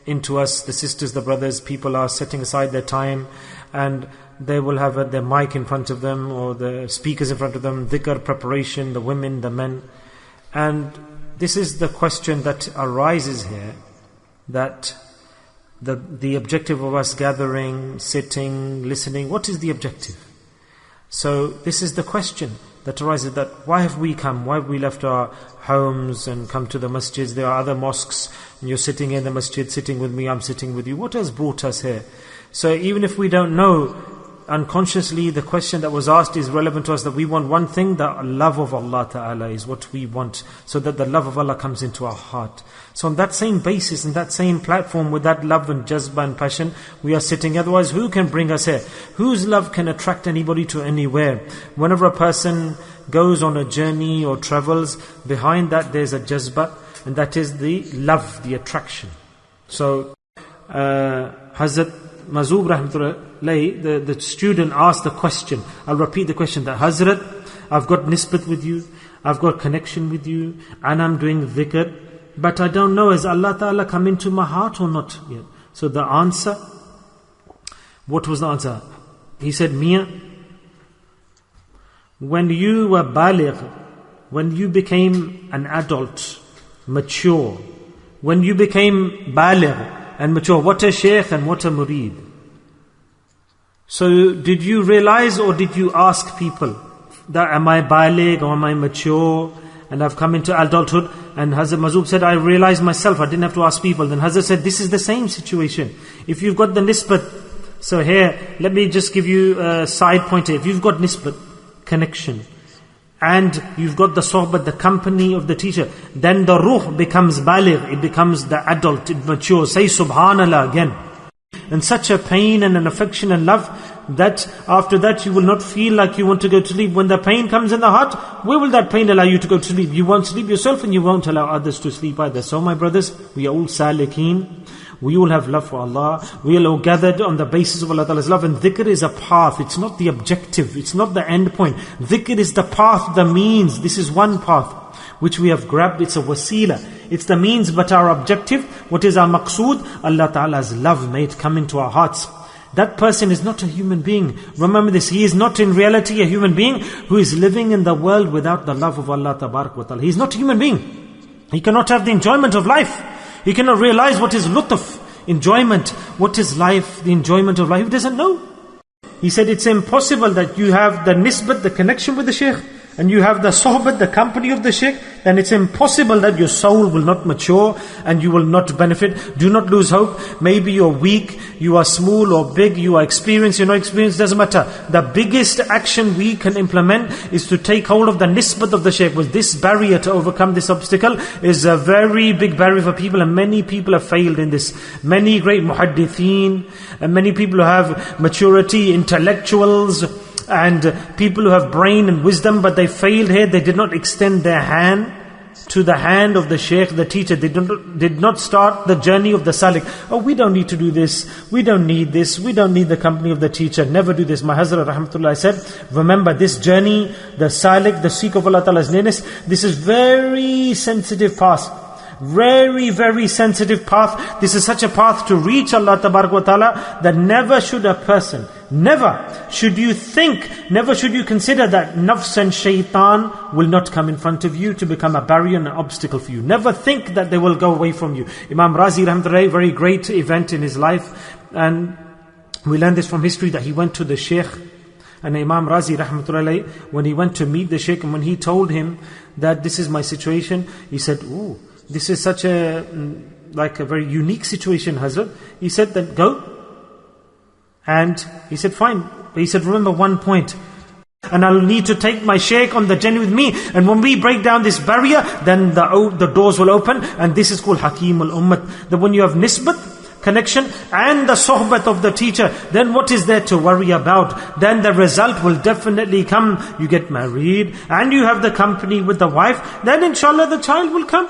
into us, the sisters, the brothers, people are setting aside their time and they will have their mic in front of them or the speakers in front of them, dhikr preparation, the women, the men. And this is the question that arises here, that the objective of us gathering, sitting, listening, what is the objective? So this is the question that arises, that why have we come? Why have we left our homes and come to the masjids? There are other mosques and you're sitting in the masjid, sitting with me, I'm sitting with you. What has brought us here? So even if we don't know, unconsciously the question that was asked is relevant to us, that we want one thing, the love of Allah Ta'ala is what we want, so that the love of Allah comes into our heart. So on that same basis, in that same platform, with that love and jazba and passion, we are sitting. Otherwise, who can bring us here? Whose love can attract anybody to anywhere? Whenever a person goes on a journey or travels, behind that there's a jazba, and that is the love, the attraction. So Hazrat Mazoob rahmatullah, the student asked the question, I'll repeat the question, that Hazrat, I've got nisbat with you, I've got connection with you, and I'm doing dhikr, but I don't know, has Allah Ta'ala come into my heart or not yet? So the answer, what was the answer? He said, Mia, when you were baligh, when you became an adult, mature, when you became baligh and mature, what a shaykh and what a murid. So did you realize or did you ask people that am I baligh or am I mature and I've come into adulthood? And Hazrat Mazoob said, I realized myself, I didn't have to ask people. Then Hazrat said, this is the same situation. If you've got the nisbat, so here, let me just give you a side point here. If you've got nisbat, connection, and you've got the sohbat, the company of the teacher, then the ruh becomes baligh, it becomes the adult, it matures. Say subhanallah again. And such a pain and an affection and love, that after that you will not feel like you want to go to sleep. When the pain comes in the heart, where will that pain allow you to go to sleep? You won't sleep yourself and you won't allow others to sleep either. So my brothers, we are all salikeen. We all have love for Allah. We are all gathered on the basis of Allah Ta'ala's love. And dhikr is a path. It's not the objective. It's not the end point. Dhikr is the path, the means. This is one path which we have grabbed. It's a wasila. It's the means, but our objective, what is our maqsood? Allah Ta'ala's love may it come into our hearts. That person is not a human being. Remember this, he is not in reality a human being who is living in the world without the love of Allah Ta'ala. He is not a human being. He cannot have the enjoyment of life. He cannot realize what is lutf, enjoyment. What is life, the enjoyment of life? He doesn't know. He said it's impossible that you have the nisbat, the connection with the shaykh, and you have the sohbat, the company of the shaykh, then it's impossible that your soul will not mature and you will not benefit. Do not lose hope. Maybe you're weak, you are small or big, you are experienced, you're not experienced, doesn't matter. The biggest action we can implement is to take hold of the nisbat of the shaykh. With this barrier to overcome this obstacle is a very big barrier for people, and many people have failed in this. Many great muhaddithin, and many people who have maturity, intellectuals, and people who have brain and wisdom, but they failed here. They did not extend their hand to the hand of the shaykh, the teacher. They did not start the journey of the salik. Oh, we don't need to do this. We don't need this. We don't need the company of the teacher. Never do this. My Hazrat Rahmatullah said, remember this journey, the salik, the seek of Allah Ta'ala's nearness, this is very sensitive path. Very, very sensitive path. This is such a path to reach Allah Ta'ala that never should a person, never should you think, never should you consider that nafs and shaitan will not come in front of you to become a barrier and an obstacle for you. Never think that they will go away from you. Imam Razi rahmatullah, very great event in his life, and we learn this from history, that he went to the Sheikh. And Imam Razi rahmatullah, when he went to meet the Sheikh, and when he told him that this is my situation, he said, "Oh, this is such a very unique situation, Hazrat." He said, "Then go." And he said, "Fine." But he said, "Remember one point, and I'll need to take my shaykh on the journey with me. And when we break down this barrier, then the doors will open." And this is called Hakim al-Ummat. That when you have nisbat, connection, and the sohbat of the teacher, then what is there to worry about? Then the result will definitely come. You get married, and you have the company with the wife, then inshallah the child will come.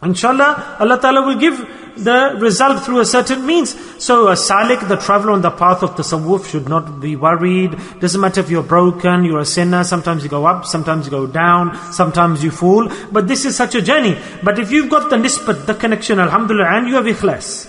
Inshallah, Allah Ta'ala will give the result through a certain means. So a salik, the traveler on the path of tasawwuf, should not be worried. Doesn't matter if you're broken, you're a sinner, sometimes you go up, sometimes you go down, sometimes you fall. But this is such a journey. But if you've got the nisbat, the connection, alhamdulillah, and you have ikhlas,